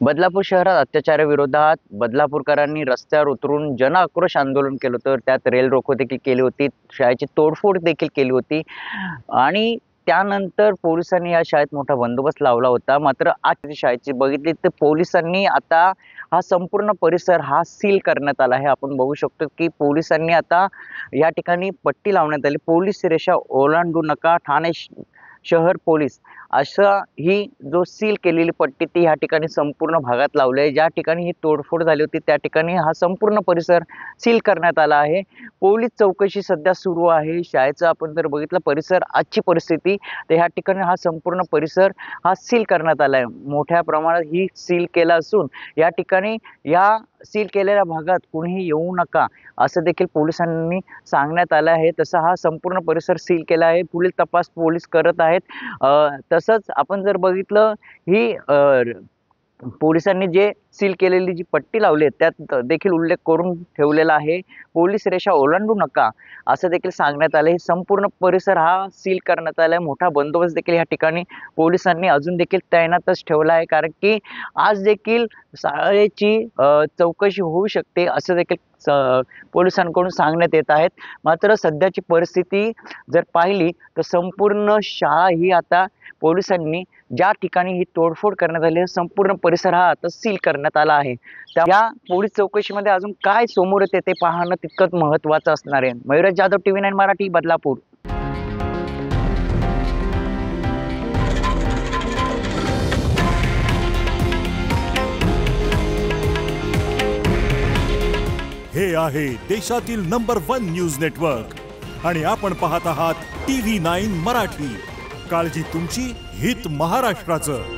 बदलापूर शहरात अत्याचाराविरोधात बदलापूरकरांनी रस्त्यावर उतरून जन आक्रोश आंदोलन केलं होतं। त्यात रेल रोको देखील केली होती, शाळेची तोडफोड देखील केली होती आणि त्यानंतर पोलिसांनी या शाळेत मोठा बंदोबस्त लावला होता। मात्र आज शाळेची बघितली तर पोलिसांनी आता हा संपूर्ण परिसर हा सील करण्यात आला आहे। आपण बघू शकतो की पोलिसांनी आता या ठिकाणी पट्टी लावण्यात आली, पोलीस रेषा ओलांडू नका, ठाणे शहर पोलीस अशा ही जो सील केलेली पट्टी ती ह्या ठिकाणी संपूर्ण भागात लावली आहे। ज्या ठिकाणी ही तोडफोड झाली होती त्या ठिकाणी हा संपूर्ण परिसर सील करण्यात आला आहे। पोलीस चौकशी सध्या सुरू आहे। शाळेचा आपण जर बघितलं परिसर आजची परिस्थिती तर ह्या ठिकाणी हा संपूर्ण परिसर हा सील करण्यात आला आहे। मोठ्या प्रमाणात ही सील केला असून या ठिकाणी या सील केलेल्या भागात कुणीही येऊ नका असं देखील पोलिसांनी सांगण्यात आलं आहे। तसा हा संपूर्ण परिसर सील केला आहे, पुढील तपास पोलीस करत आहेत। तसंच आपण जर बघितलं ही पोलिसांनी जे सील केलेली जी पट्टी लावली आहे त्यात देखील उल्लेख करून ठेवलेला आहे, पोलीस रेषा ओलांडू नका असं देखील सांगण्यात आलं आहे। संपूर्ण परिसर हा सील करण्यात आला आहे। मोठा बंदोबस्त देखील या ठिकाणी पोलिसांनी अजून देखील तैनातच ठेवला आहे, कारण की आज देखील शाळेची चौकशी होऊ शकते असं देखील पोलिसांकडून सांगण्यात येत आहेत। मात्र सध्याची परिस्थिती जर पाहिली तर संपूर्ण शाळा ही आता पोलिसांनी ज्या ठिकाणी ही तोडफोड करण्यात आली संपूर्ण परिसर हा आता सील करण्यात आला आहे। त्या पोलीस चौकशीमध्ये अजून काय समोर येते ते पाहणं तितकंच महत्त्वाचं असणार आहे। मयुराज जाधव, TV9 मराठी, बदलापूर। हे आहे देशातील नंबर 1 न्यूज नेटवर्क आणि आपण पाहत आहात TV9 मराठी। काळजी तुमची, हित महाराष्ट्राचं।